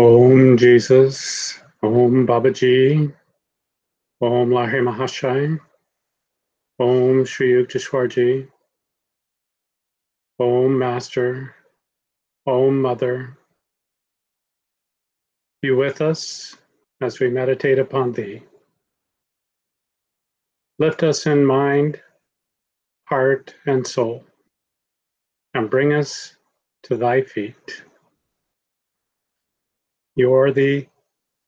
Om Jesus, Om Babaji, Om Lahe Mahashai, Om Shri Yukteswarji, Om Master, Om Mother, be with us as we meditate upon Thee. Lift us in mind, heart, and soul, and bring us to Thy feet. You are the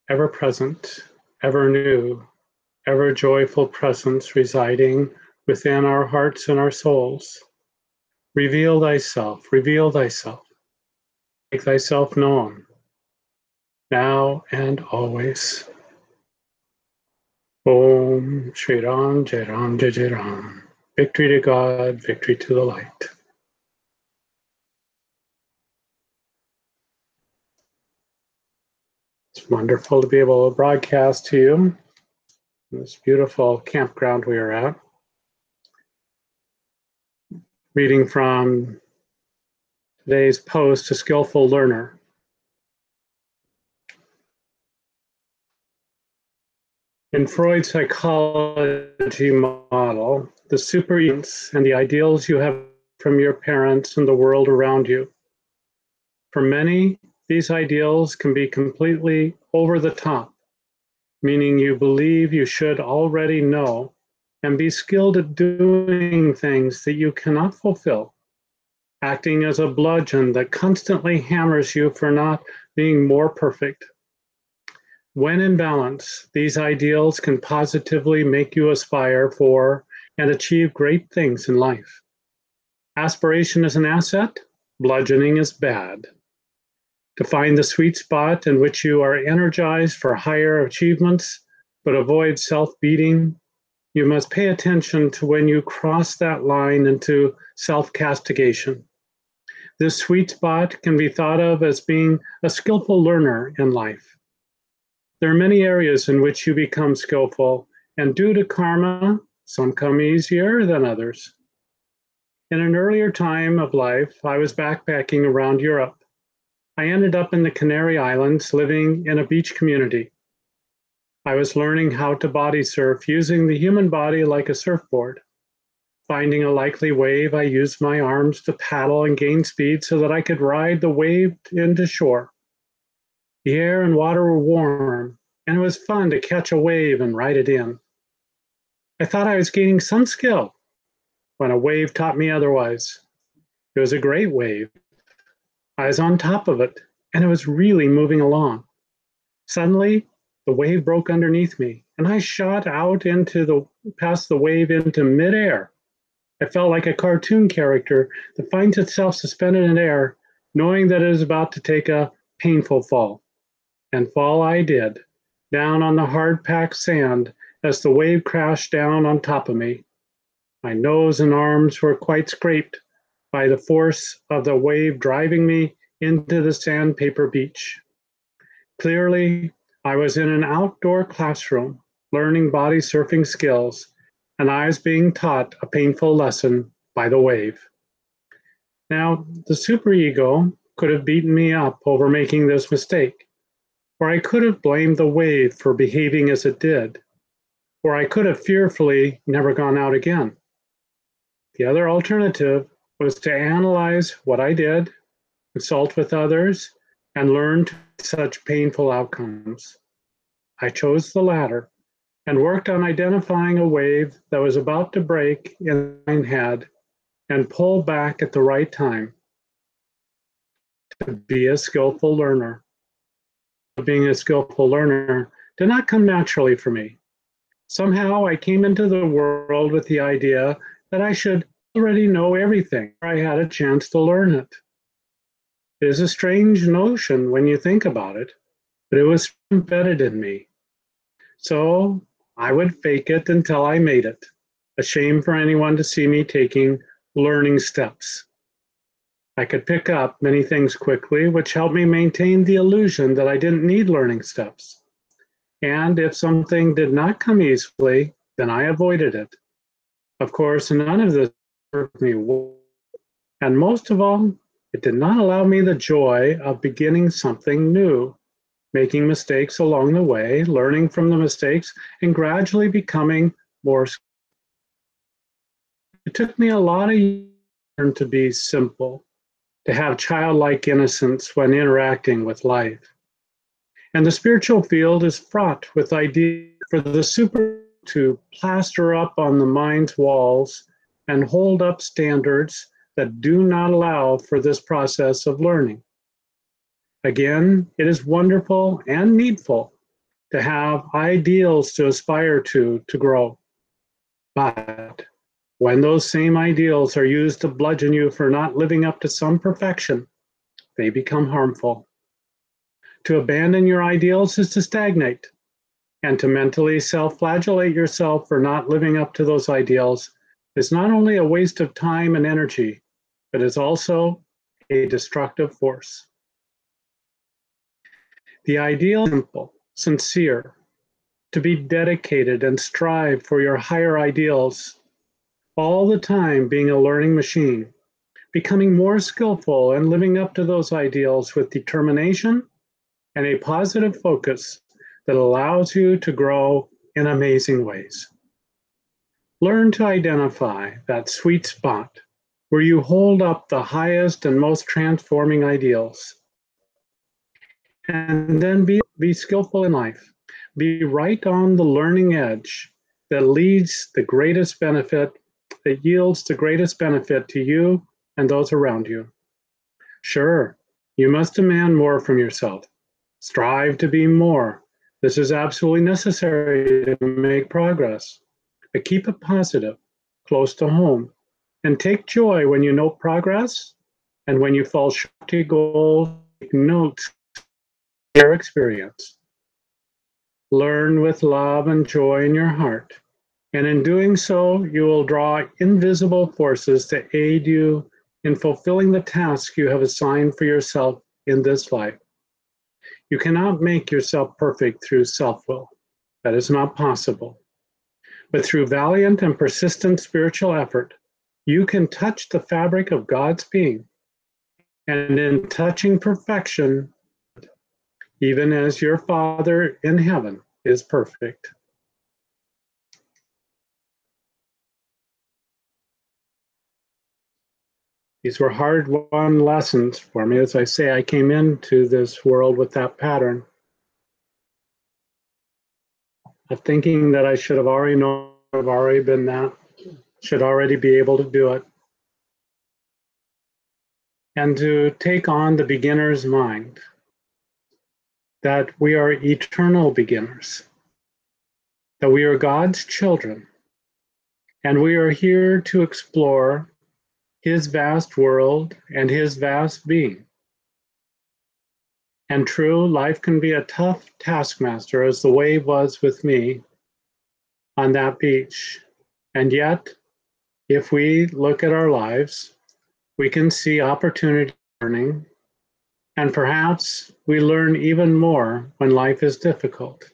ever-present, ever-new, ever-joyful presence residing within our hearts and our souls. Reveal Thyself, make Thyself known, now and always. Om Shri Ram, Jai Ram, Jai Jai Ram. Victory to God, victory to the light. It's wonderful to be able to broadcast to you in this beautiful campground we are at. Reading from today's post, A Skillful Learner. In Freud's psychology model, the superegos and the ideals you have from your parents and the world around you. For many, these ideals can be completely over the top, meaning you believe you should already know and be skilled at doing things that you cannot fulfill, acting as a bludgeon that constantly hammers you for not being more perfect. When in balance, these ideals can positively make you aspire for and achieve great things in life. Aspiration is an asset, bludgeoning is bad. To find the sweet spot in which you are energized for higher achievements, but avoid self-beating, you must pay attention to when you cross that line into self-castigation. This sweet spot can be thought of as being a skillful learner in life. There are many areas in which you become skillful, and due to karma, some come easier than others. In an earlier time of life, I was backpacking around Europe. I ended up in the Canary Islands living in a beach community. I was learning how to body surf using the human body like a surfboard. Finding a likely wave, I used my arms to paddle and gain speed so that I could ride the wave into shore. The air and water were warm, and it was fun to catch a wave and ride it in. I thought I was gaining some skill when a wave taught me otherwise. It was a great wave. I was on top of it, and it was really moving along. Suddenly, the wave broke underneath me, and I shot out past the wave into midair. I felt like a cartoon character that finds itself suspended in air, knowing that it is about to take a painful fall. And fall I did, down on the hard-packed sand as the wave crashed down on top of me. My nose and arms were quite scraped by the force of the wave driving me into the sandpaper beach. Clearly, I was in an outdoor classroom learning body surfing skills, and I was being taught a painful lesson by the wave. Now, the superego could have beaten me up over making this mistake, or I could have blamed the wave for behaving as it did, or I could have fearfully never gone out again. The other alternative was to analyze what I did, consult with others, and learn such painful outcomes. I chose the latter and worked on identifying a wave that was about to break in my head and pull back at the right time to be a skillful learner. Being a skillful learner did not come naturally for me. Somehow I came into the world with the idea that I should already know everything. I had a chance to learn it. It is a strange notion when you think about it, but it was embedded in me. So I would fake it until I made it. A shame for anyone to see me taking learning steps. I could pick up many things quickly, which helped me maintain the illusion that I didn't need learning steps. And if something did not come easily, then I avoided it. Of course, none of this served me well. And most of all, it did not allow me the joy of beginning something new. making mistakes along the way, learning from the mistakes, and gradually becoming more. It took me a lot of years to be simple, to have childlike innocence when interacting with life. And the spiritual field is fraught with ideas for the super to plaster up on the mind's walls and hold up standards that do not allow for this process of learning. Again, it is wonderful and needful to have ideals to aspire to grow. But when those same ideals are used to bludgeon you for not living up to some perfection, they become harmful. To abandon your ideals is to stagnate, and to mentally self-flagellate yourself for not living up to those ideals is not only a waste of time and energy, but is also a destructive force. The ideal is simple, sincere, to be dedicated and strive for your higher ideals, all the time being a learning machine, becoming more skillful and living up to those ideals with determination and a positive focus that allows you to grow in amazing ways. Learn to identify that sweet spot where you hold up the highest and most transforming ideals. And then be skillful in life. Be right on the learning edge that leads the greatest benefit, that yields the greatest benefit to you and those around you. Sure, you must demand more from yourself. Strive to be more. This is absolutely necessary to make progress. But keep it positive, close to home, and take joy when you note progress and when you fall short of your goals, take notes of your experience. Learn with love and joy in your heart, and in doing so, you will draw invisible forces to aid you in fulfilling the task you have assigned for yourself in this life. You cannot make yourself perfect through self-will. That is not possible. But through valiant and persistent spiritual effort, you can touch the fabric of God's being. And in touching perfection, even as your Father in heaven is perfect. These were hard-won lessons for me. As I say, I came into this world with that pattern of thinking that I should have already known, have already been that, should already be able to do it. And to take on the beginner's mind, that we are eternal beginners, that we are God's children, and we are here to explore His vast world and His vast being. And true, life can be a tough taskmaster, as the wave was with me on that beach. And yet, if we look at our lives, we can see opportunity learning, and perhaps we learn even more when life is difficult.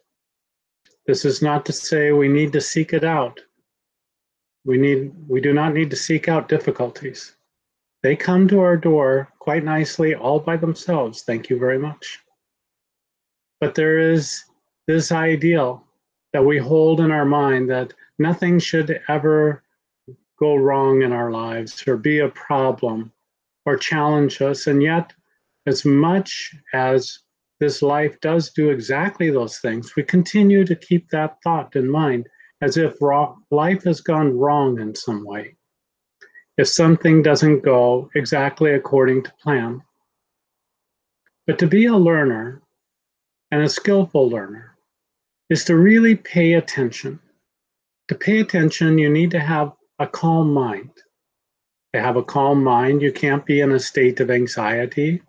This is not to say we need to seek it out. We do not need to seek out difficulties. They come to our door quite nicely all by themselves. Thank you very much. But there is this ideal that we hold in our mind that nothing should ever go wrong in our lives or be a problem or challenge us. And yet, as much as this life does do exactly those things, we continue to keep that thought in mind as if life has gone wrong in some way. If something doesn't go exactly according to plan. But to be a learner and a skillful learner is to really pay attention. To pay attention, you need to have a calm mind. To have a calm mind, you can't be in a state of anxiety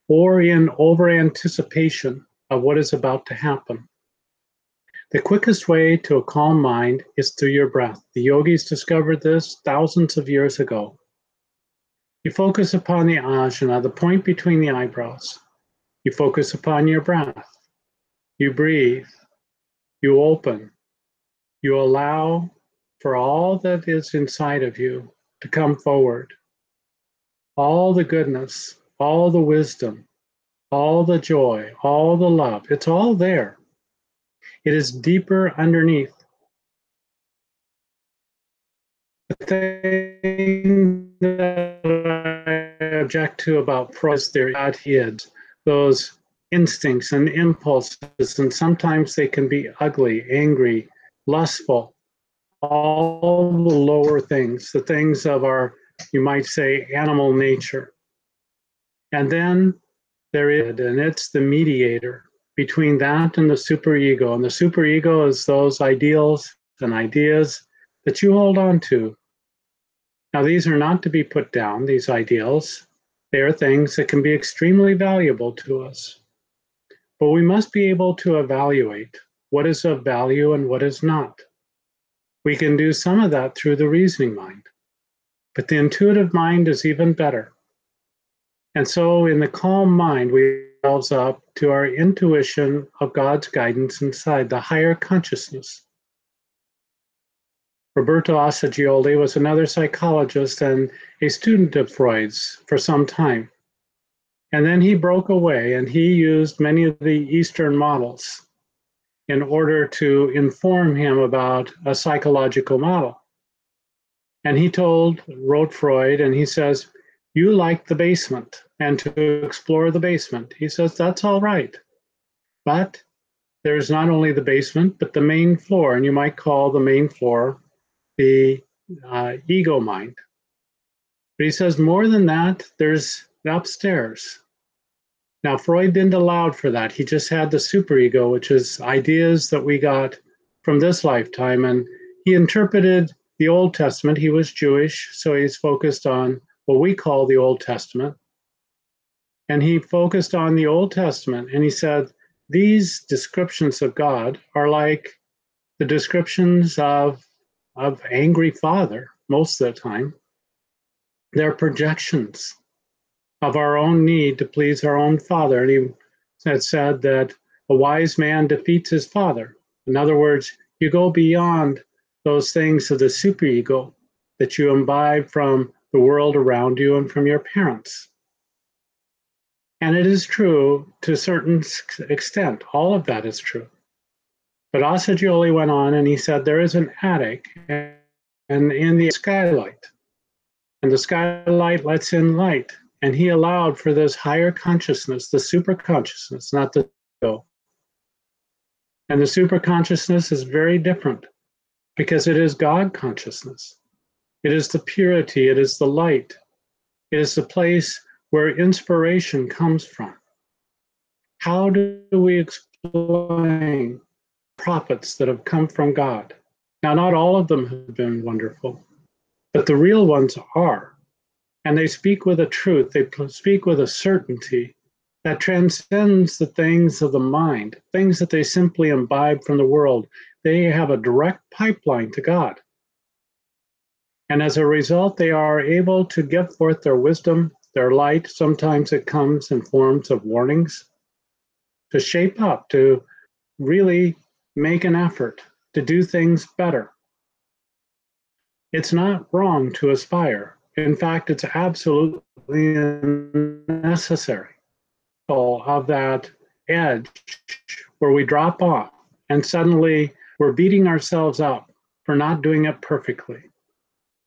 or in over anticipation of what is about to happen. The quickest way to a calm mind is through your breath. The yogis discovered this thousands of years ago. You focus upon the ajna, the point between the eyebrows. You focus upon your breath. You breathe. You open. You allow for all that is inside of you to come forward. All the goodness, all the wisdom, all the joy, all the love. It's all there. It is deeper underneath. The thing that I object to about Freud's theory that he had those instincts and impulses, and sometimes they can be ugly, angry, lustful, all the lower things, the things of our, you might say, animal nature. And then there is, and it's the mediator between that and the superego. And the superego is those ideals and ideas that you hold on to. Now, these are not to be put down, these ideals. They are things that can be extremely valuable to us. But we must be able to evaluate what is of value and what is not. We can do some of that through the reasoning mind, but the intuitive mind is even better. And so in the calm mind, we ourselves up to our intuition of God's guidance inside, the higher consciousness. Roberto Assagioli was another psychologist and a student of Freud's for some time. And then he broke away and he used many of the Eastern models in order to inform him about a psychological model. And he wrote Freud, and he says, you like the basement and to explore the basement. He says, that's all right. But there's not only the basement, but the main floor, and you might call the main floor the ego mind. But he says more than that, there's the upstairs. Now, Freud didn't allow for that. He just had the superego, which is ideas that we got from this lifetime. And he interpreted the Old Testament. He was Jewish, so he's focused on what we call the Old Testament. And he focused on the Old Testament, and he said, these descriptions of God are like the descriptions of angry father most of the time. They're projections of our own need to please our own father. And he had said that a wise man defeats his father. In other words, you go beyond those things of the superego that you imbibe from the world around you and from your parents. And it is true to a certain extent. All of that is true. But Assagioli went on and he said there is an attic and in the skylight. And the skylight lets in light. And he allowed for this higher consciousness, the super consciousness, not the ego. And the super consciousness is very different because it is God consciousness. It is the purity, it is the light. It is the place where inspiration comes from. How do we explain prophets that have come from God? Now, not all of them have been wonderful, but the real ones are. And they speak with a truth, they speak with a certainty that transcends the things of the mind, things that they simply imbibe from the world. They have a direct pipeline to God. And as a result, they are able to give forth their wisdom, their light. Sometimes it comes in forms of warnings, to shape up, to really make an effort to do things better. It's not wrong to aspire. In fact, it's absolutely necessary of that edge where we drop off and suddenly we're beating ourselves up for not doing it perfectly.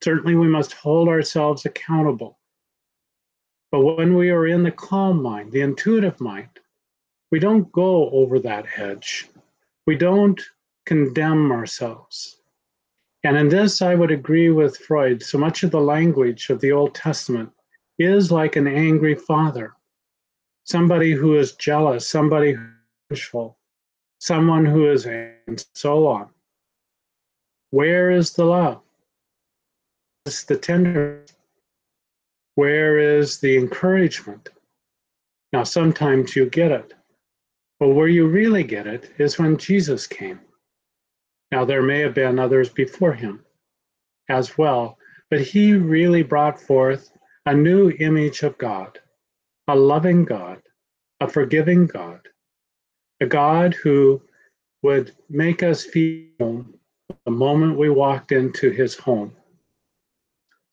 Certainly, we must hold ourselves accountable. But when we are in the calm mind, the intuitive mind, we don't go over that edge. We don't condemn ourselves. And in this, I would agree with Freud. So much of the language of the Old Testament is like an angry father, somebody who is jealous, somebody who is vengeful, someone who is, and so on. Where is the love? Where is the tenderness? Where is the encouragement? Now, sometimes you get it, but where you really get it is when Jesus came. Now, there may have been others before him as well, but he really brought forth a new image of God, a loving God, a forgiving God, a God who would make us feel the moment we walked into his home.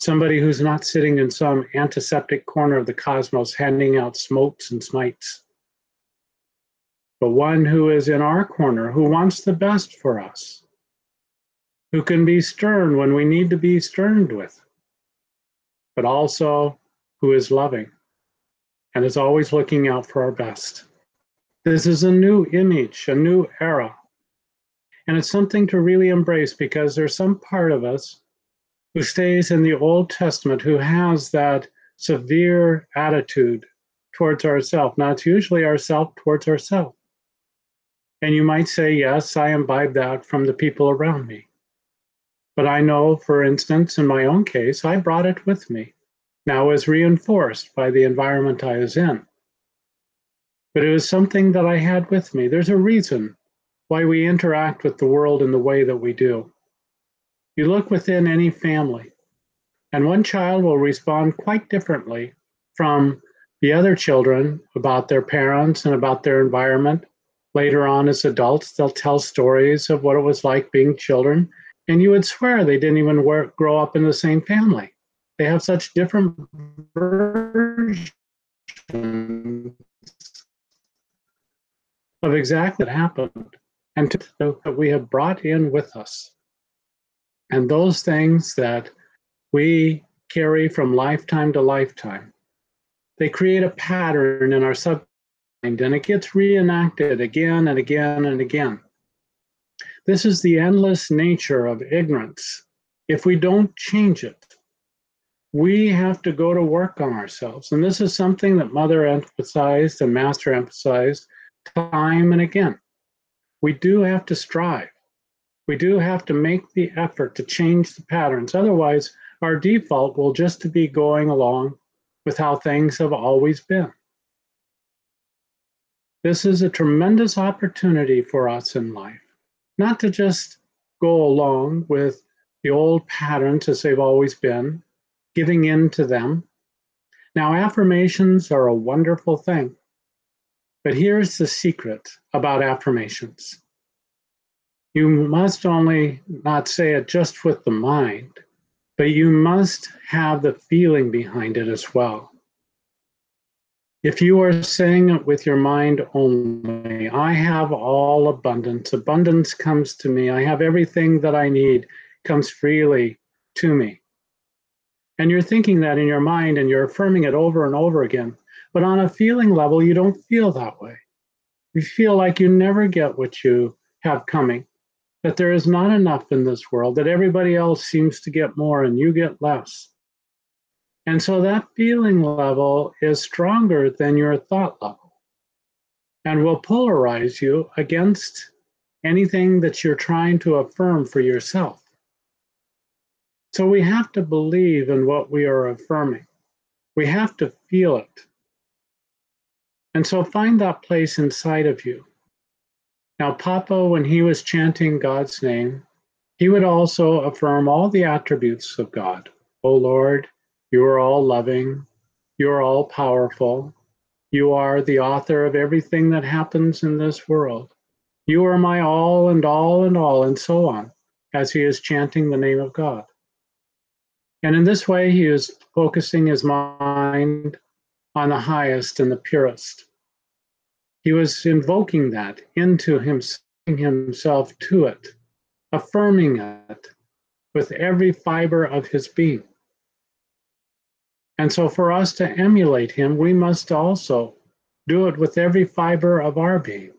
Somebody who's not sitting in some antiseptic corner of the cosmos handing out smokes and smites, but one who is in our corner, who wants the best for us, who can be stern when we need to be stern with, but also who is loving and is always looking out for our best. This is a new image, a new era. And it's something to really embrace, because there's some part of us who stays in the Old Testament, who has that severe attitude towards ourselves. Now, it's usually ourself towards ourselves. And you might say, yes, I imbibe that from the people around me. But I know, for instance, in my own case, I brought it with me. Now, it was reinforced by the environment I was in. But it was something that I had with me. There's a reason why we interact with the world in the way that we do. You look within any family, and one child will respond quite differently from the other children about their parents and about their environment. Later on, as adults, they'll tell stories of what it was like being children, and you would swear they didn't even grow up in the same family. They have such different versions of exactly what happened, and that we have brought in with us. And those things that we carry from lifetime to lifetime, they create a pattern in our subconscious mind, and it gets reenacted again and again and again. This is the endless nature of ignorance. If we don't change it, we have to go to work on ourselves. And this is something that Mother emphasized and Master emphasized time and again. We do have to strive. We do have to make the effort to change the patterns. Otherwise, our default will just to be going along with how things have always been. This is a tremendous opportunity for us in life, not to just go along with the old patterns as they've always been, giving in to them. Now, affirmations are a wonderful thing, but here's the secret about affirmations. You must only not say it just with the mind, but you must have the feeling behind it as well. If you are saying it with your mind only, I have all abundance. Abundance comes to me. I have everything that I need, comes freely to me. And you're thinking that in your mind and you're affirming it over and over again. But on a feeling level, you don't feel that way. You feel like you never get what you have coming, that there is not enough in this world, that everybody else seems to get more and you get less. And so that feeling level is stronger than your thought level and will polarize you against anything that you're trying to affirm for yourself. So we have to believe in what we are affirming. We have to feel it. And so find that place inside of you. Now, Papa, when he was chanting God's name, he would also affirm all the attributes of God. Oh Lord, you are all loving, you are all powerful, you are the author of everything that happens in this world. You are my all and all and all, and so on, as he is chanting the name of God. And in this way, he is focusing his mind on the highest and the purest. He was invoking that into himself to it, affirming it with every fiber of his being. And so for us to emulate him, we must also do it with every fiber of our being.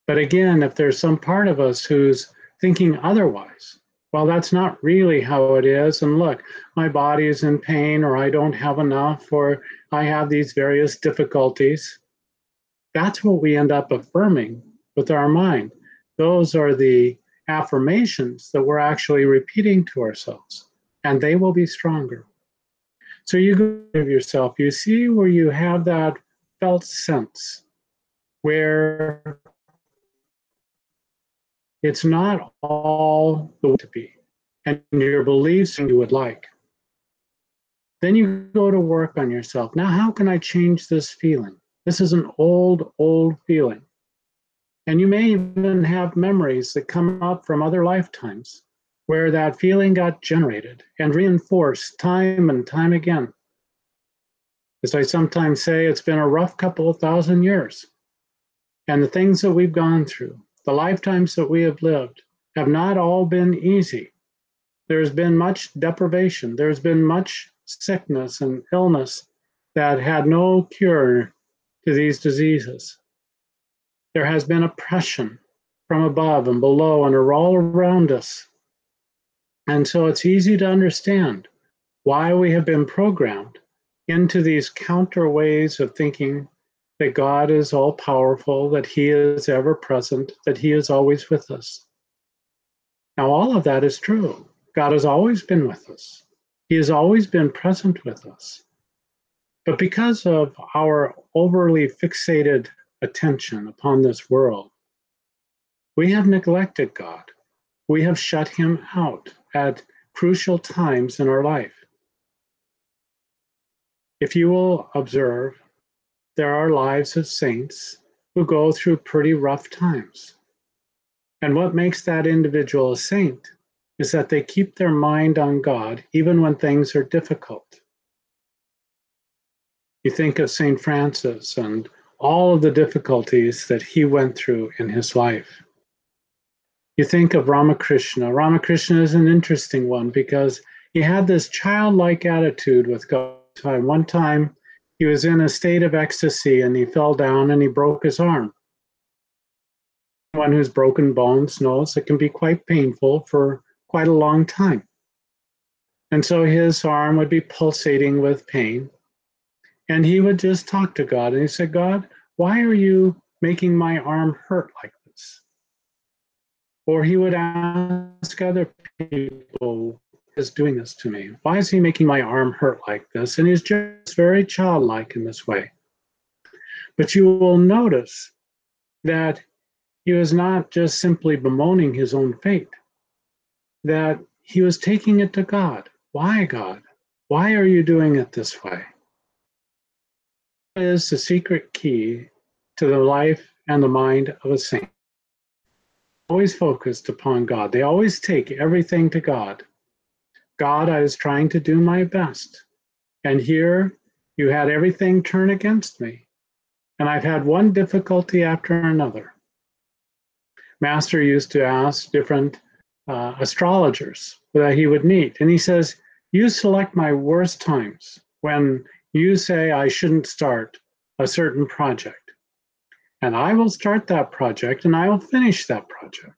But again, if there's some part of us who's thinking otherwise, well, that's not really how it is. And look, my body is in pain, or I don't have enough, or I have these various difficulties. That's what we end up affirming with our mind. Those are the affirmations that we're actually repeating to ourselves, and they will be stronger. So you go to yourself, you see where you have that felt sense, where it's not all the way to be, and your beliefs you would like. Then you go to work on yourself. Now, how can I change this feeling? This is an old feeling. And you may even have memories that come up from other lifetimes where that feeling got generated and reinforced time and time again. As I sometimes say, it's been a rough couple of thousand years. And the things that we've gone through, the lifetimes that we have lived, have not all been easy. There's been much deprivation. There's been much sickness and illness that had no cure to these diseases. There has been oppression from above and below and all around us. And so it's easy to understand why we have been programmed into these counter ways of thinking that God is all powerful, that He is ever present, that He is always with us. Now, all of that is true. God has always been with us. He has always been present with us. But because of our overly fixated attention upon this world, we have neglected God. We have shut Him out at crucial times in our life. If you will observe, there are lives of saints who go through pretty rough times. And what makes that individual a saint is that they keep their mind on God even when things are difficult. You think of St. Francis and all of the difficulties that he went through in his life. You think of Ramakrishna. Ramakrishna is an interesting one because he had this childlike attitude with God. One time he was in a state of ecstasy and he fell down and he broke his arm. Anyone who's broken bones knows it can be quite painful for quite a long time. And so his arm would be pulsating with pain. And he would just talk to God. And he said, God, why are you making my arm hurt like this? Or he would ask other people, is doing this to me? Why is he making my arm hurt like this? And he's just very childlike in this way. But you will notice that he was not just simply bemoaning his own fate, that he was taking it to God. Why, God? Why are you doing it this way? That is the secret key to the life and the mind of a saint. Always focused upon God. They always take everything to God. God, I was trying to do my best. And here you had everything turn against me. And I've had one difficulty after another. Master used to ask different astrologers that he would meet. And he says, you select my worst times when you say I shouldn't start a certain project. And I will start that project and I will finish that project.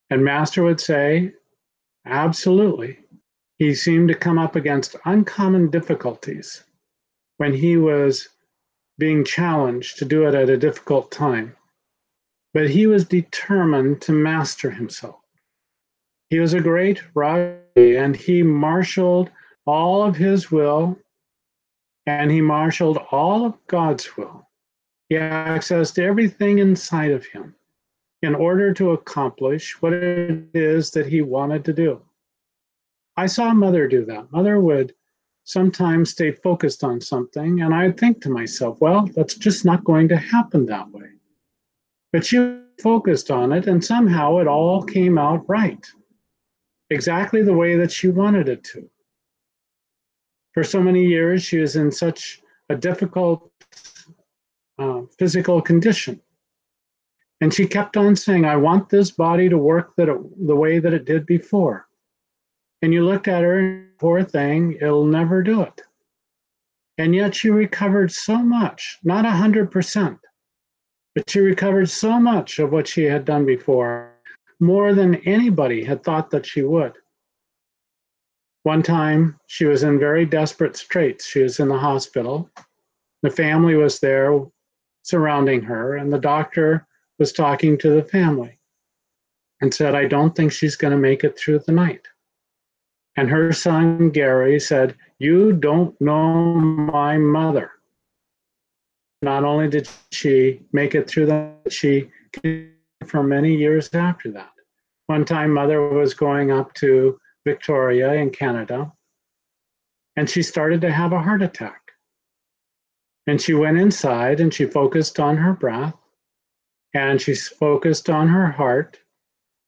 And Master would say, absolutely. He seemed to come up against uncommon difficulties when he was being challenged to do it at a difficult time. But he was determined to master himself. He was a great Raja, and he marshaled all of his will, and he marshaled all of God's will. He accessed everything inside of him in order to accomplish what it is that he wanted to do. I saw Mother do that. Mother would sometimes stay focused on something, and I'd think to myself, well, that's just not going to happen that way. But she focused on it, and somehow it all came out right, exactly the way that she wanted it to. For so many years, she was in such a difficult physical condition. And she kept on saying, I want this body to work the way that it did before. And you looked at her, poor thing, it'll never do it. And yet she recovered so much, not 100%, but she recovered so much of what she had done before, more than anybody had thought that she would. One time, she was in very desperate straits. She was in the hospital. The family was there surrounding her, and the doctor was talking to the family and said, I don't think she's going to make it through the night. And her son, Gary, said, you don't know my mother. Not only did she make it through the night, she continued for many years after that. One time, Mother was going up to Victoria in Canada, and she started to have a heart attack. And she went inside and she focused on her breath, and she focused on her heart,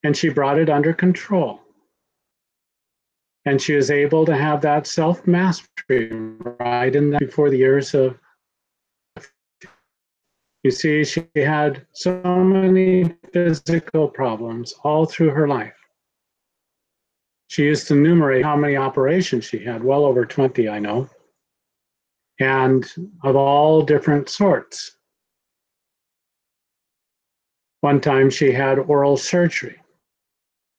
and she brought it under control. And she was able to have that self-mastery right in that before the years of. You see, she had so many physical problems all through her life. She used to enumerate how many operations she had, well over 20, I know, and of all different sorts. One time she had oral surgery,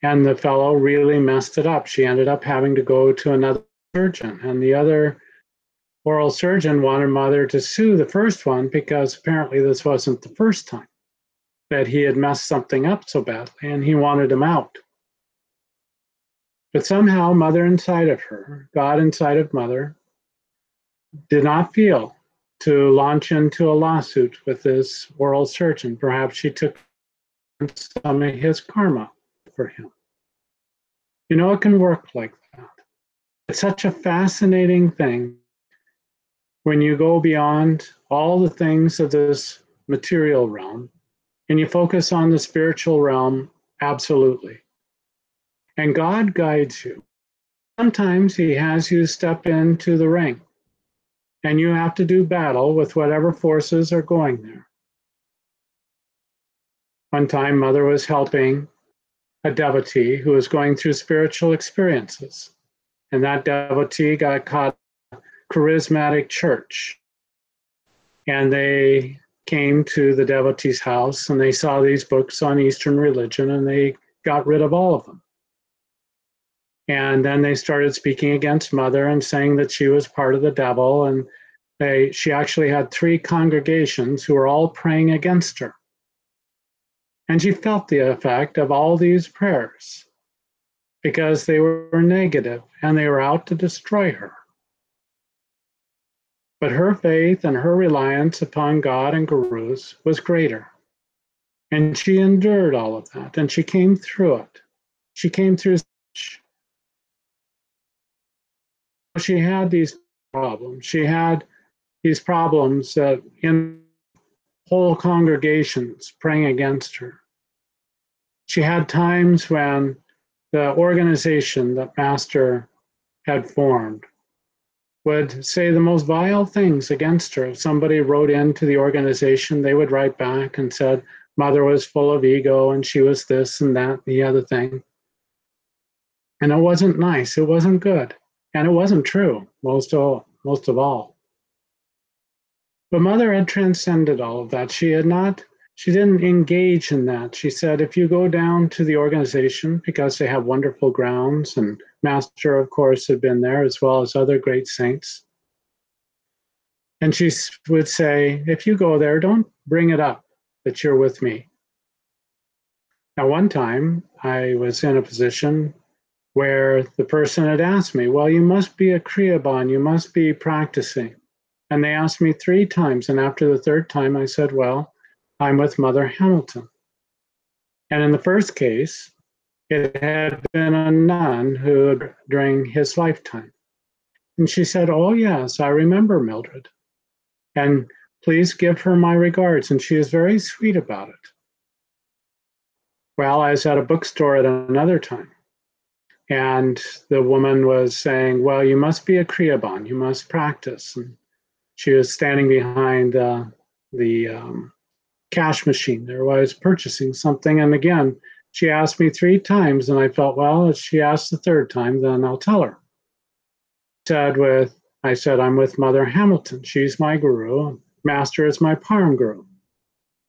and the fellow really messed it up. She ended up having to go to another surgeon, and the other oral surgeon wanted Mother to sue the first one because apparently this wasn't the first time that he had messed something up so badly, and he wanted him out. But somehow Mother inside of her, God inside of Mother, did not feel to launch into a lawsuit with this oral surgeon. Perhaps she took some of his karma for him. You know, it can work like that. It's such a fascinating thing when you go beyond all the things of this material realm and you focus on the spiritual realm, absolutely. And God guides you. Sometimes He has you step into the ring and you have to do battle with whatever forces are going there. One time, Mother was helping a devotee who was going through spiritual experiences, and that devotee got caught in a charismatic church. And they came to the devotee's house and they saw these books on Eastern religion and they got rid of all of them. And then they started speaking against Mother and saying that she was part of the devil. And she actually had 3 congregations who were all praying against her. And she felt the effect of all these prayers because they were negative and they were out to destroy her. But her faith and her reliance upon God and gurus was greater. And she endured all of that and she came through it. She came through. She had these problems. She had these problems that in whole congregations praying against her. She had times when the organization that Master had formed would say the most vile things against her. If somebody wrote into the organization, they would write back and said Mother was full of ego and she was this and that and the other thing. And it wasn't nice. It wasn't good. And it wasn't true, most of all. But Mother had transcended all of that. She didn't engage in that. She said, if you go down to the organization, because they have wonderful grounds, and Master, of course, had been there, as well as other great saints. And she would say, if you go there, don't bring it up that you're with me. Now, one time, I was in a position where the person had asked me, well, you must be a Kriyaban, you must be practicing. And they asked me 3 times, and after the 3rd time, I said, well, I'm with Mother Hamilton. And in the first case, it had been a nun who, during his lifetime. And she said, oh, yes, I remember Mildred. And please give her my regards. And she is very sweet about it. Well, I was at a bookstore at another time. And the woman was saying, well, you must be a Kriyaban, you must practice. And she was standing behind the cash machine there while I was purchasing something. And again, she asked me 3 times, and I felt, well, if she asked the 3rd time, then I'll tell her. I said, I'm with Mother Hamilton. She's my guru. Master is my Param guru,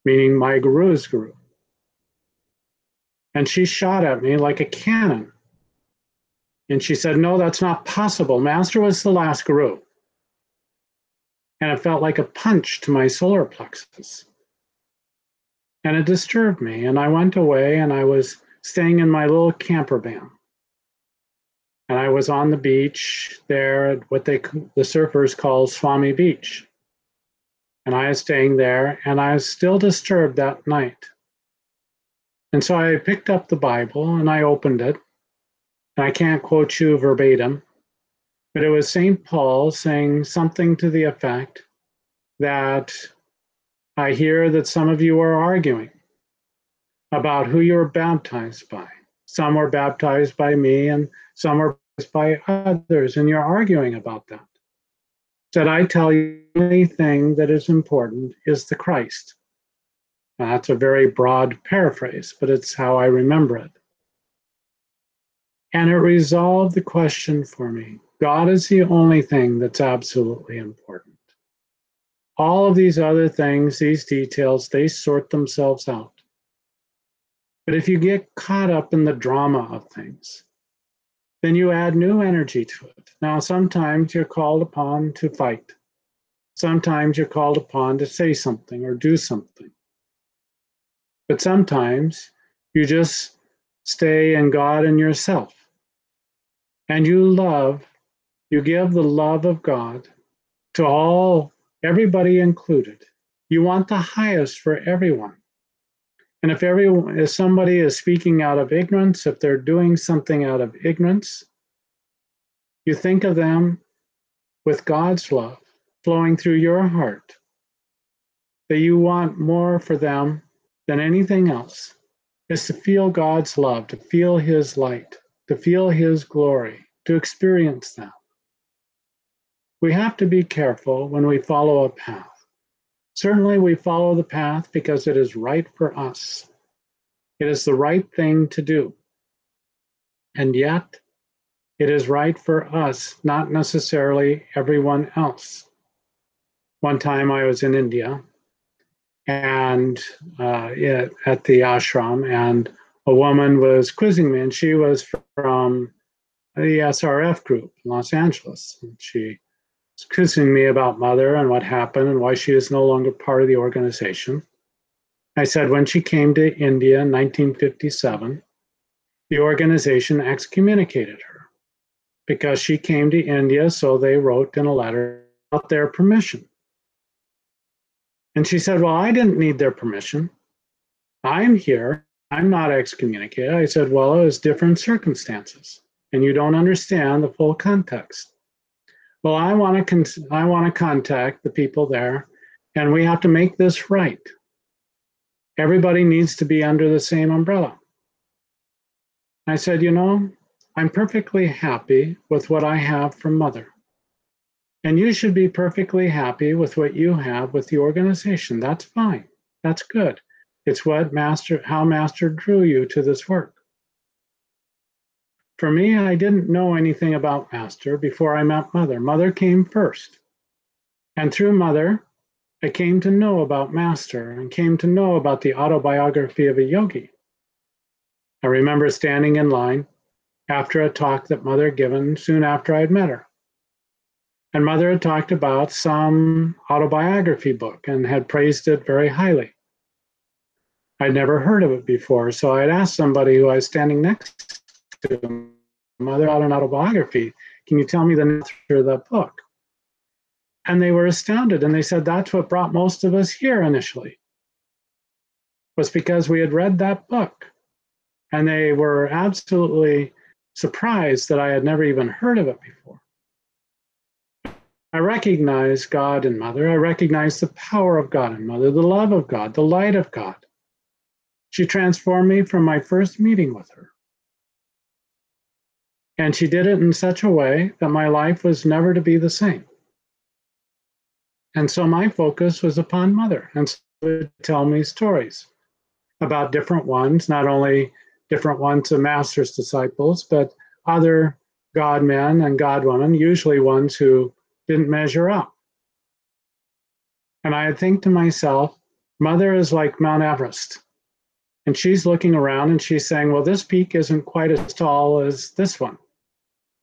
meaning my guru's guru. And she shot at me like a cannon. And she said, no, that's not possible. Master was the last guru. And it felt like a punch to my solar plexus. And it disturbed me. And I went away and I was staying in my little camper van. And I was on the beach there at what the surfers call Swami Beach. And I was staying there and I was still disturbed that night. And so I picked up the Bible and I opened it. And I can't quote you verbatim, but it was St. Paul saying something to the effect that I hear that some of you are arguing about who you were baptized by. Some were baptized by me and some were baptized by others, and you're arguing about that. Said, I tell you, the only thing that is important is the Christ. Now, that's a very broad paraphrase, but it's how I remember it. And it resolved the question for me. God is the only thing that's absolutely important. All of these other things, these details, they sort themselves out. But if you get caught up in the drama of things, then you add new energy to it. Now, sometimes you're called upon to fight. Sometimes you're called upon to say something or do something. But sometimes you just stay in God and yourself. And you give the love of God to everybody included. You want the highest for everyone. And if somebody is speaking out of ignorance, if they're doing something out of ignorance, you think of them with God's love flowing through your heart, that you want more for them than anything else, is to feel God's love, to feel His light, to feel His glory, to experience that. We have to be careful when we follow a path. Certainly, we follow the path because it is right for us. It is the right thing to do. And yet, it is right for us, not necessarily everyone else. One time I was in India and at the ashram, and a woman was quizzing me, and she was from the SRF group in Los Angeles. And she was quizzing me about Mother and what happened and why she is no longer part of the organization. I said, when she came to India in 1957, the organization excommunicated her because she came to India, so they wrote in a letter without their permission. And she said, well, I didn't need their permission. I'm here. I'm not excommunicated. I said, well, it was different circumstances, and you don't understand the full context. Well, I want to contact the people there, and we have to make this right. Everybody needs to be under the same umbrella. I said, I'm perfectly happy with what I have from Mother. And you should be perfectly happy with what you have with the organization. That's fine. That's good. It's how Master drew you to this work. For me, I didn't know anything about Master before I met Mother. Mother came first. And through Mother, I came to know about Master and came to know about the autobiography of a yogi. I remember standing in line after a talk that Mother had given soon after I had met her. And Mother had talked about some autobiography book and had praised it very highly. I'd never heard of it before, so I'd asked somebody who I was standing next to, Mother, about an autobiography. Can you tell me the name of that book? And they were astounded, and they said that's what brought most of us here initially, was because we had read that book. And they were absolutely surprised that I had never even heard of it before. I recognized God in Mother. I recognized the power of God in Mother, the love of God, the light of God. She transformed me from my first meeting with her. And she did it in such a way that my life was never to be the same. And so my focus was upon Mother. And so she would tell me stories about different ones, not only different ones of Master's disciples, but other God men and God women, usually ones who didn't measure up. And I think to myself, Mother is like Mount Everest. And she's looking around and she's saying, well, this peak isn't quite as tall as this one.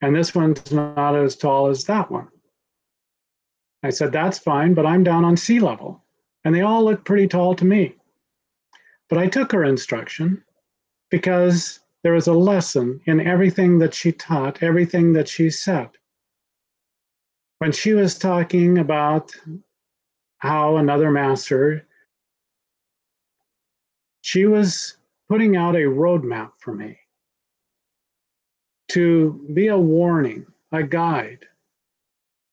And this one's not as tall as that one. I said, that's fine, but I'm down on sea level. And they all look pretty tall to me. But I took her instruction because there was a lesson in everything that she taught, everything that she said. When she was talking about how another master, she was putting out a roadmap for me to be a warning, a guide,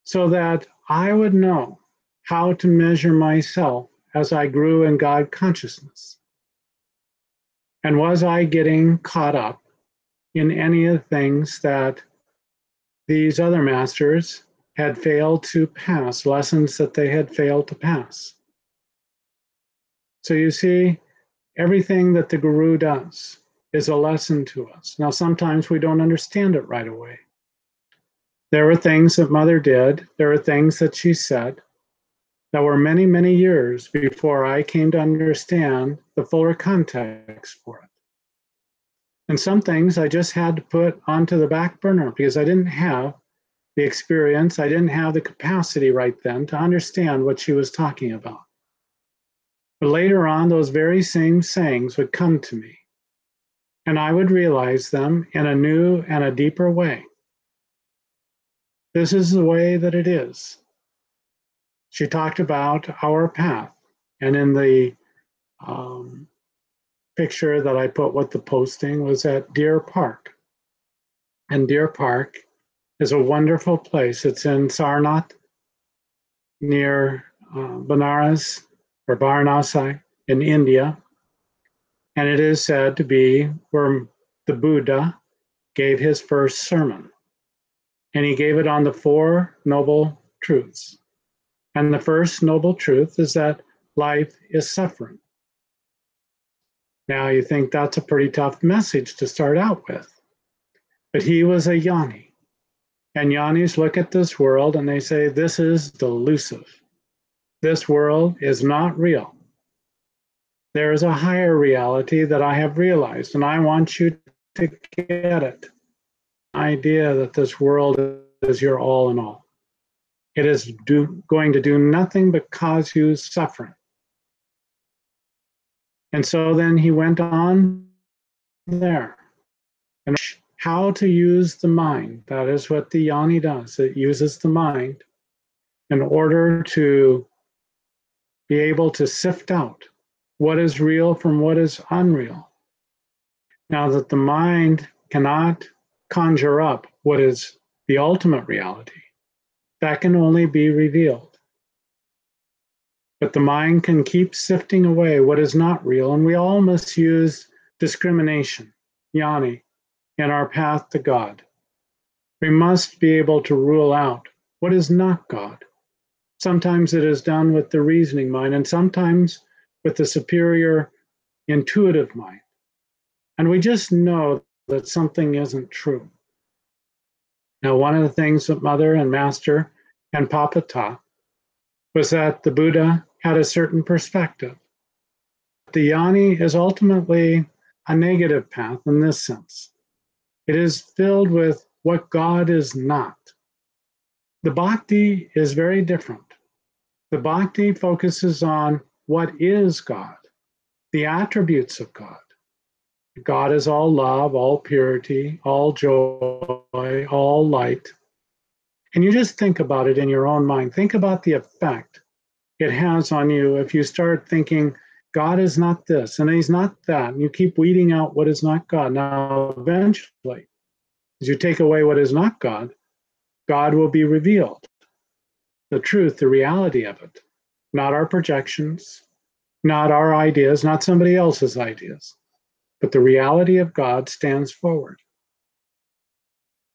so that I would know how to measure myself as I grew in God consciousness. And was I getting caught up in any of the things that these other masters had failed to pass, lessons that they had failed to pass? So you see, everything that the Guru does is a lesson to us. Now, sometimes we don't understand it right away. There were things that Mother did, there were things that she said that were many, many years before I came to understand the fuller context for it. And some things I just had to put onto the back burner because I didn't have the experience, I didn't have the capacity right then to understand what she was talking about. But later on, those very same sayings would come to me, and I would realize them in a new and a deeper way. This is the way that it is. She talked about our path, and in the picture that I put with the posting was at Deer Park. And Deer Park is a wonderful place. It's in Sarnath, near Banaras or Varanasi in India. And it is said to be where the Buddha gave his first sermon. And he gave it on the Four Noble Truths. And the first noble truth is that life is suffering. Now you think that's a pretty tough message to start out with. But he was a Jnani. And Jnanis look at this world and they say, this is delusive. This world is not real. There is a higher reality that I have realized, and I want you to get it. The idea that this world is your all in all. It is going to do nothing but cause you suffering. And so then he went on there. And how to use the mind. That is what the Jnani does. It uses the mind in order to be able to sift out what is real from what is unreal. Now that the mind cannot conjure up what is the ultimate reality, that can only be revealed. But the mind can keep sifting away what is not real, and we all must use discrimination, Jnani, in our path to God. We must be able to rule out what is not God. Sometimes it is done with the reasoning mind, and sometimes with the superior intuitive mind. And we just know that something isn't true. Now, one of the things that Mother and Master and Papa taught was that the Buddha had a certain perspective. The Jnani is ultimately a negative path in this sense. It is filled with what God is not. The Bhakti is very different. The Bhakti focuses on what is God, the attributes of God. God is all love, all purity, all joy, all light. And you just think about it in your own mind. Think about the effect it has on you if you start thinking, God is not this and he's not that. And you keep weeding out what is not God. Now, eventually, as you take away what is not God, God will be revealed. The truth, the reality of it, not our projections, not our ideas, not somebody else's ideas, but the reality of God stands forward.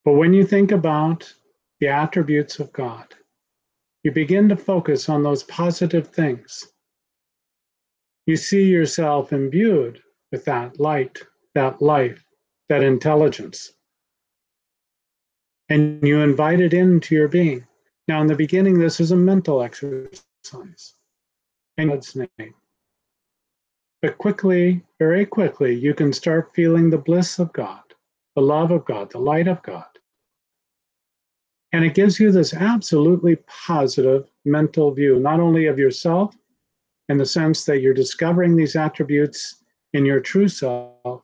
But when you think about the attributes of God, you begin to focus on those positive things. You see yourself imbued with that light, that life, that intelligence. And you invite it into your being. Now, in the beginning, this is a mental exercise in God's name. But quickly, very quickly, you can start feeling the bliss of God, the love of God, the light of God. And it gives you this absolutely positive mental view, not only of yourself, in the sense that you're discovering these attributes in your true self,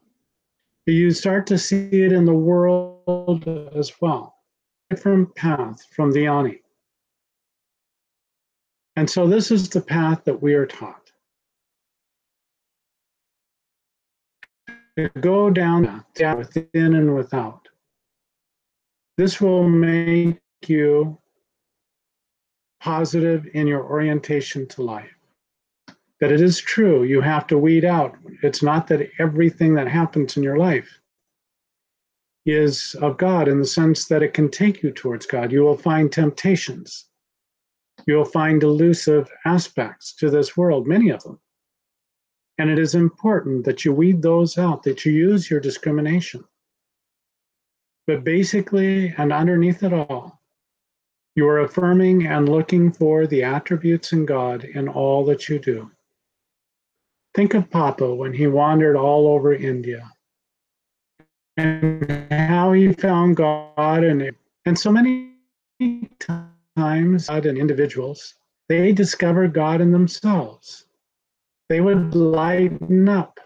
but you start to see it in the world as well. Different path from the Jnani. And so this is the path that we are taught. To go down within and without. This will make you positive in your orientation to life. That it is true, you have to weed out. It's not that everything that happens in your life is of God in the sense that it can take you towards God. You will find temptations. You'll find elusive aspects to this world, many of them. And it is important that you weed those out, that you use your discrimination. But basically, and underneath it all, you are affirming and looking for the attributes in God in all that you do. Think of Papa when he wandered all over India and how he found God. And so many times, God and individuals, they discover God in themselves. They would lighten up.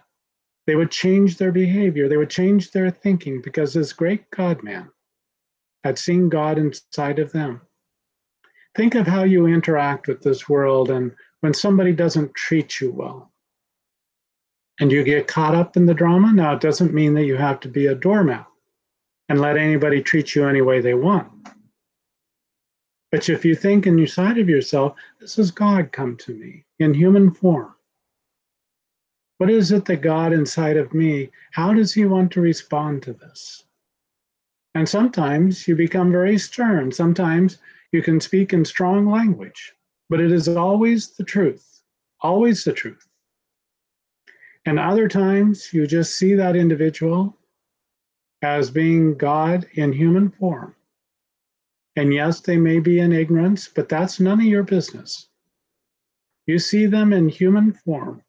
They would change their behavior. They would change their thinking because this great God man had seen God inside of them. Think of how you interact with this world, and when somebody doesn't treat you well and you get caught up in the drama. Now, it doesn't mean that you have to be a doormat and let anybody treat you any way they want. But if you think inside of yourself, this is God come to me in human form. What is it that God inside of me, how does he want to respond to this? And sometimes you become very stern. Sometimes you can speak in strong language, but it is always the truth, always the truth. And other times you just see that individual as being God in human form. And yes, they may be in ignorance, but that's none of your business. You see them in human form.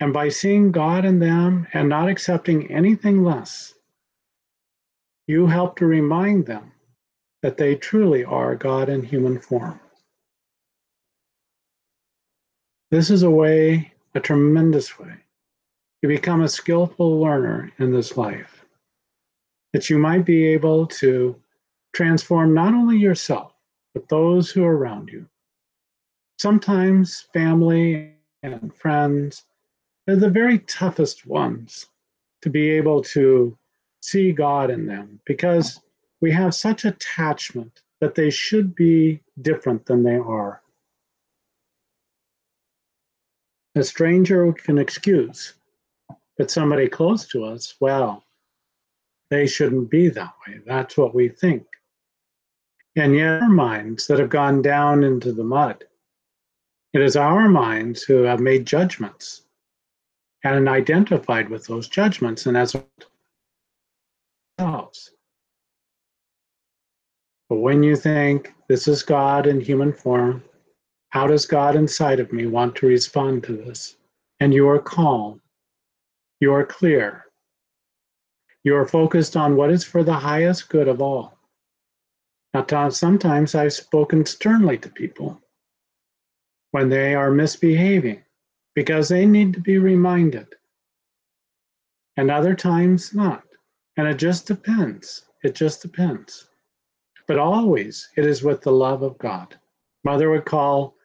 And by seeing God in them and not accepting anything less, you help to remind them that they truly are God in human form. This is a tremendous way, to become a skillful learner in this life, that you might be able to transform not only yourself, but those who are around you. Sometimes family and friends are the very toughest ones to be able to see God in them because we have such attachment that they should be different than they are. A stranger can excuse, but somebody close to us, well, they shouldn't be that way. That's what we think. And yet, our minds that have gone down into the mud, it is our minds who have made judgments and identified with those judgments, and as ourselves. But when you think, this is God in human form, how does God inside of me want to respond to this? And you are calm, you are clear, you are focused on what is for the highest good of all. Now, sometimes I've spoken sternly to people when they are misbehaving because they need to be reminded, and other times not. And it just depends. It just depends. But always it is with the love of God. Mother would call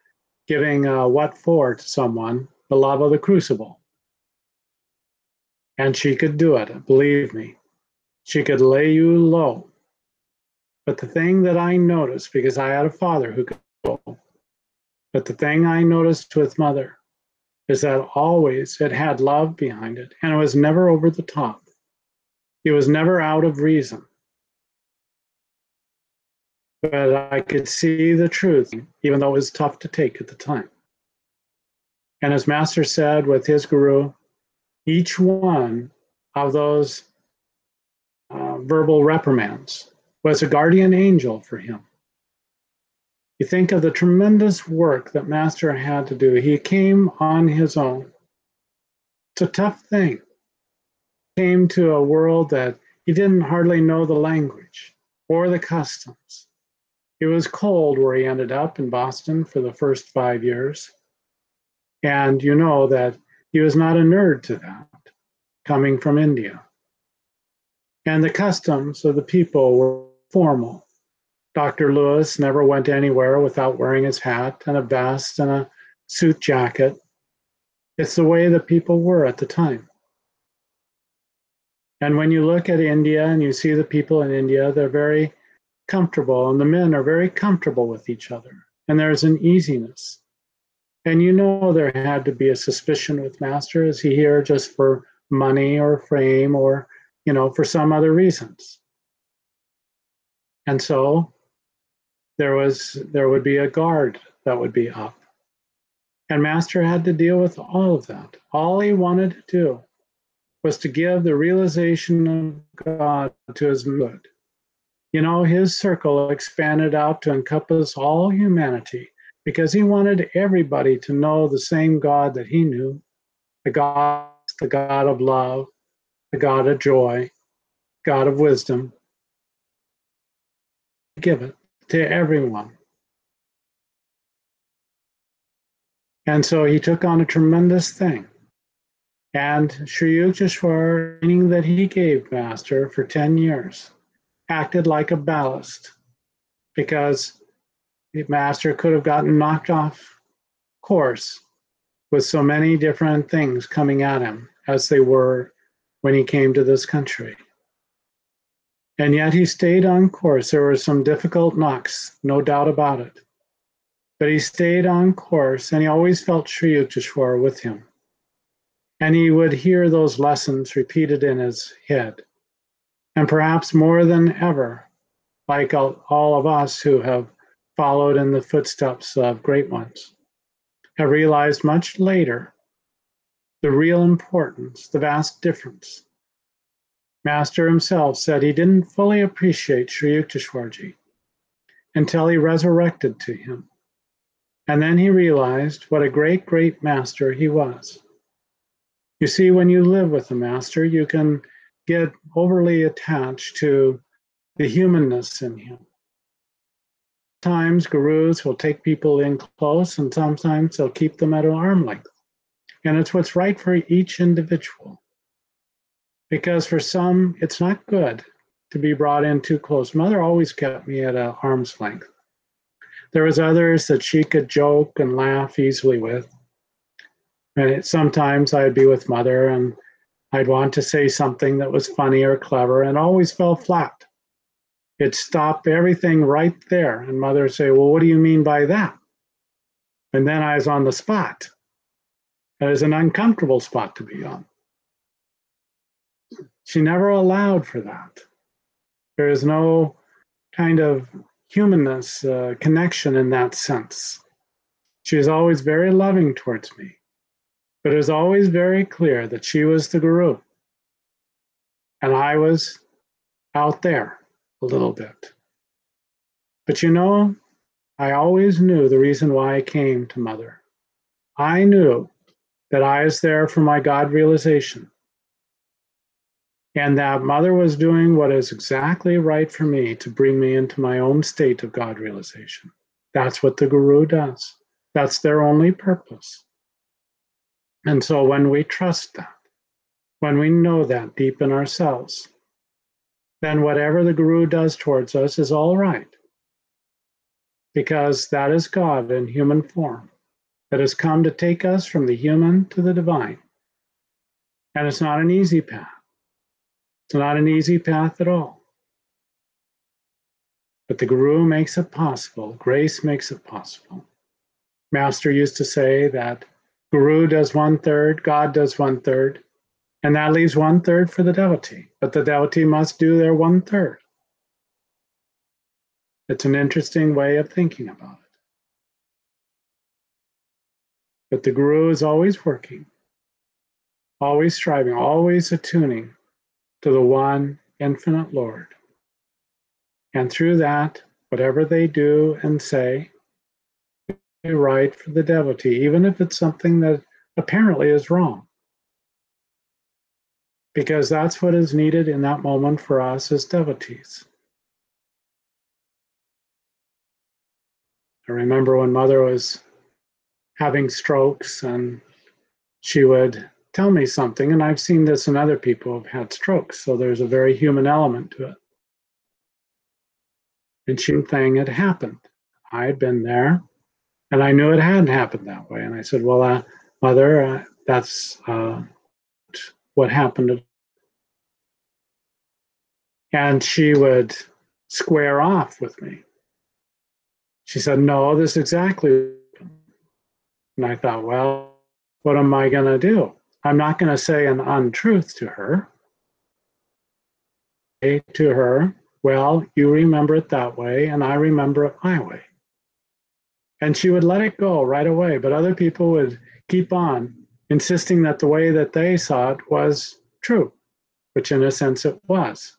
giving what for to someone the love of the crucible. And she could do it, believe me. She could lay you low. But the thing that I noticed, because I had a father who could go, but the thing I noticed with Mother is that always it had love behind it, and it was never over the top. It was never out of reason. But I could see the truth, even though it was tough to take at the time. And as Master said with his guru, each one of those verbal reprimands was a guardian angel for him. You think of the tremendous work that Master had to do. He came on his own. It's a tough thing. He came to a world that he didn't hardly know the language or the customs. It was cold where he ended up in Boston for the first 5 years. And you know that he was not a nerd to that, coming from India. And the customs of the people were formal. Dr. Lewis never went anywhere without wearing his hat and a vest and a suit jacket. It's the way that people were at the time. And when you look at India and you see the people in India, they're very comfortable, and the men are very comfortable with each other. And there's an easiness. And you know there had to be a suspicion with Master. Is he here just for money or fame or, for some other reasons? And so there would be a guard that would be up. And Master had to deal with all of that. All he wanted to do was to give the realization of God to his good. You know, his circle expanded out to encompass all humanity because he wanted everybody to know the same God that he knew, the God of love, the God of joy, God of wisdom. Give it to everyone. And so he took on a tremendous thing. And Sri Yukteswar, meaning that he gave Master for 10 years, acted like a ballast because the Master could have gotten knocked off course with so many different things coming at him as they were when he came to this country. And yet he stayed on course. There were some difficult knocks, no doubt about it. But he stayed on course, and he always felt Sri Yukteswar with him. And he would hear those lessons repeated in his head. And perhaps more than ever, like all of us who have followed in the footsteps of great ones, have realized much later the real importance, the vast difference. Master himself said he didn't fully appreciate Sri Yukteswarji until he resurrected to him. And then he realized what a great, great master he was. You see, when you live with a master, you can get overly attached to the humanness in him. Sometimes gurus will take people in close, and sometimes they'll keep them at an arm length. And it's what's right for each individual. Because for some, it's not good to be brought in too close. Mother always kept me at an arm's length. There was others that she could joke and laugh easily with. And sometimes I'd be with Mother and I'd want to say something that was funny or clever and always fell flat. It'd stop everything right there. And Mother would say, well, what do you mean by that? And then I was on the spot. It was an uncomfortable spot to be on. She never allowed for that. There is no kind of humanness, connection in that sense. She was always very loving towards me, but it was always very clear that she was the guru and I was out there a little bit. But you know, I always knew the reason why I came to Mother. I knew that I was there for my God realization and that Mother was doing what is exactly right for me to bring me into my own state of God realization. That's what the guru does. That's their only purpose. And so when we trust that, when we know that deep in ourselves, then whatever the guru does towards us is all right. Because that is God in human form that has come to take us from the human to the divine. And it's not an easy path. It's not an easy path at all. But the guru makes it possible. Grace makes it possible. Master used to say that guru does 1/3, God does 1/3, and that leaves 1/3 for the devotee. But the devotee must do their 1/3. It's an interesting way of thinking about it. But the guru is always working, always striving, always attuning to the one infinite Lord. And through that, whatever they do and say is right for the devotee, even if it's something that apparently is wrong. Because that's what is needed in that moment for us as devotees. I remember when Mother was having strokes and she would tell me something, and I've seen this in other people who've had strokes, so there's a very human element to it. And she thing had happened. I had been there, and I knew it hadn't happened that way. And I said, well, Mother, that's what happened. And she would square off with me. She said, no, this is exactly. And I thought, well, what am I going to do? I'm not going to say an untruth to her. Say to her, well, you remember it that way, and I remember it my way. And she would let it go right away, but other people would keep on insisting that the way that they saw it was true, which in a sense it was.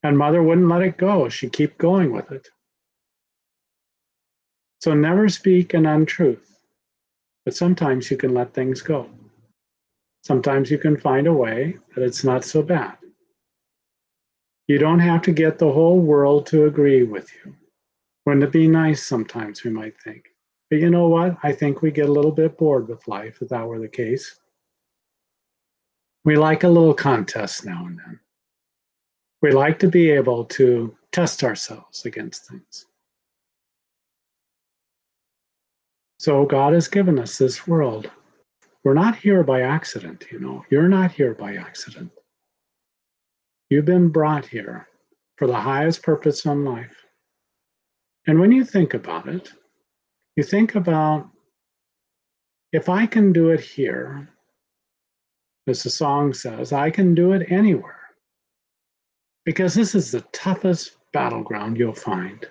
And mother wouldn't let it go. She'd keep going with it. So never speak an untruth, but sometimes you can let things go. Sometimes you can find a way that it's not so bad. You don't have to get the whole world to agree with you. Wouldn't it be nice sometimes, we might think. But you know what? I think we get a little bit bored with life if that were the case. We like a little contest now and then. We like to be able to test ourselves against things. So God has given us this world. We're not here by accident, you know. You're not here by accident. You've been brought here for the highest purpose in life. And when you think about it, you think about, if I can do it here, as the song says, I can do it anywhere. Because this is the toughest battleground you'll find.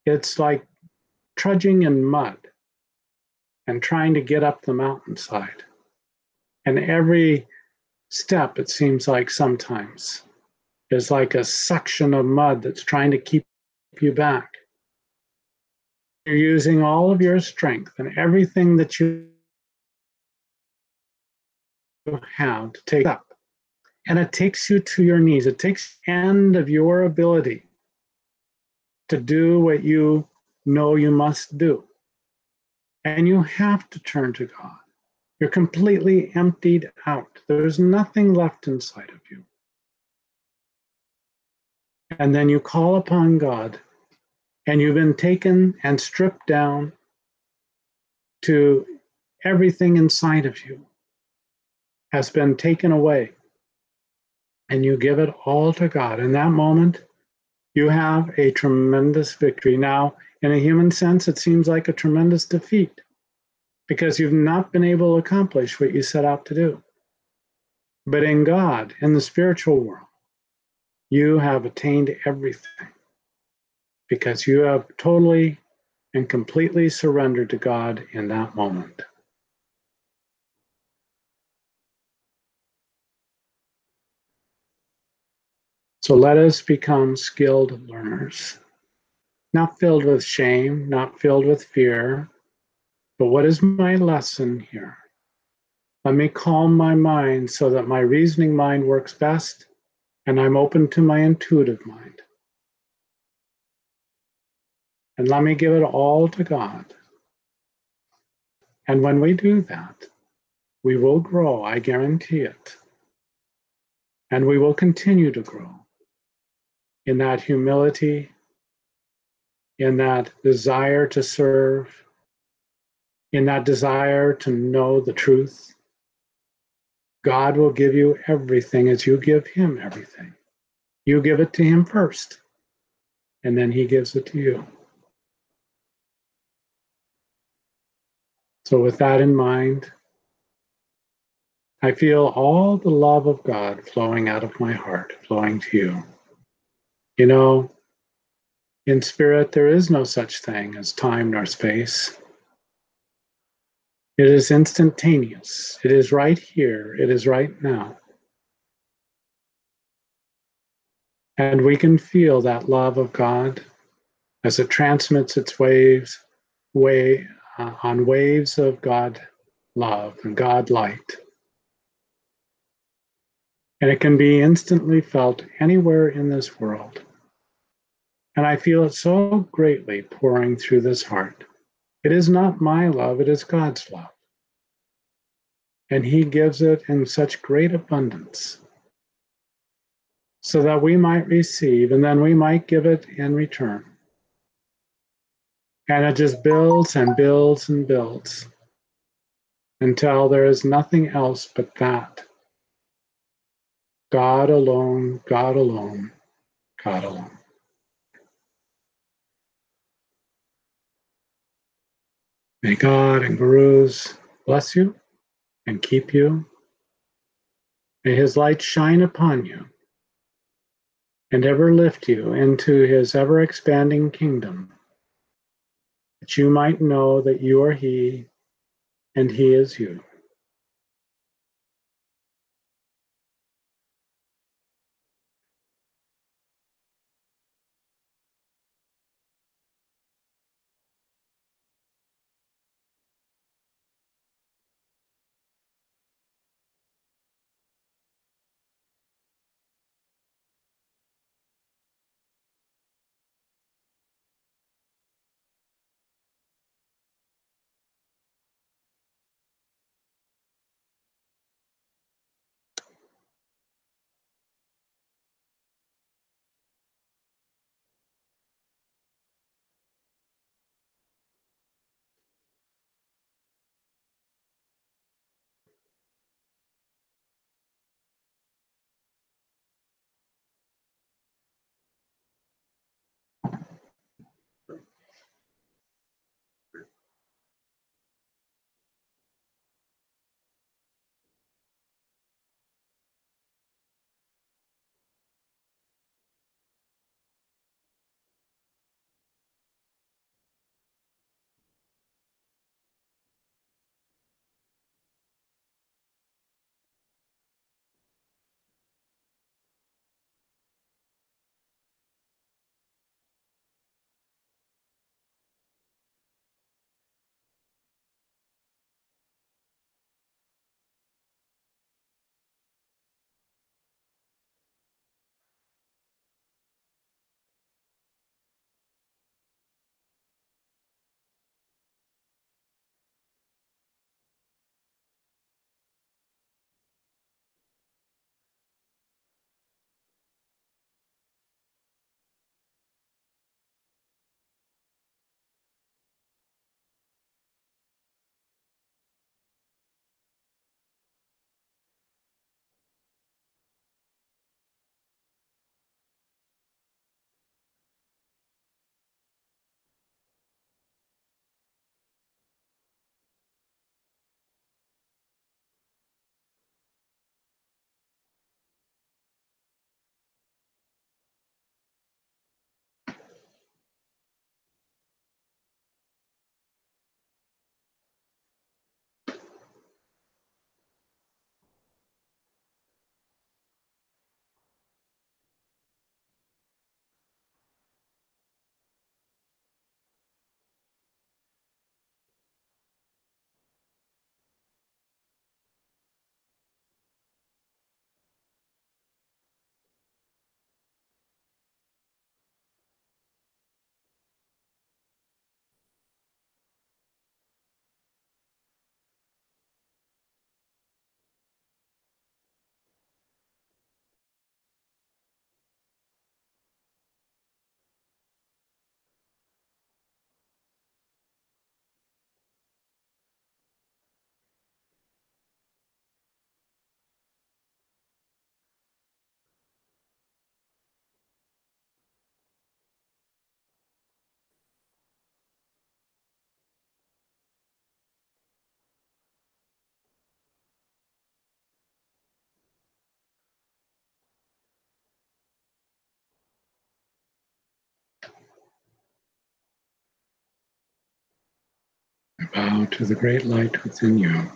It's like trudging in mud and trying to get up the mountainside. And every step, it seems like sometimes, is like a suction of mud that's trying to keep you back. You're using all of your strength and everything that you have to take up. And it takes you to your knees. It takes the end of your ability to do what you know you must do. And you have to turn to God. You're completely emptied out. There's nothing left inside of you. And then you call upon God, and you've been taken and stripped down to everything inside of you has been taken away. And you give it all to God. In that moment, you have a tremendous victory. Now, in a human sense, it seems like a tremendous defeat because you've not been able to accomplish what you set out to do. But in God, in the spiritual world, you have attained everything because you have totally and completely surrendered to God in that moment. So let us become skilled learners, not filled with shame, not filled with fear, but what is my lesson here? Let me calm my mind so that my reasoning mind works best and I'm open to my intuitive mind. And let me give it all to God. And when we do that, we will grow, I guarantee it. And we will continue to grow in that humility, in that desire to serve, in that desire to know the truth. God will give you everything as you give him everything. You give it to him first, and then he gives it to you. So with that in mind, I feel all the love of God flowing out of my heart, flowing to you. You know, in spirit, there is no such thing as time nor space. It is instantaneous. It is right here. It is right now. And we can feel that love of God as it transmits its waves on waves of God love and God light. And it can be instantly felt anywhere in this world. And I feel it so greatly pouring through this heart. It is not my love, it is God's love. And he gives it in such great abundance so that we might receive and then we might give it in return. And it just builds and builds and builds until there is nothing else but that. God alone, God alone, God alone. May God and gurus bless you and keep you. May his light shine upon you and ever lift you into his ever expanding kingdom. that you might know that you are He and He is you. Bow to the great light within you.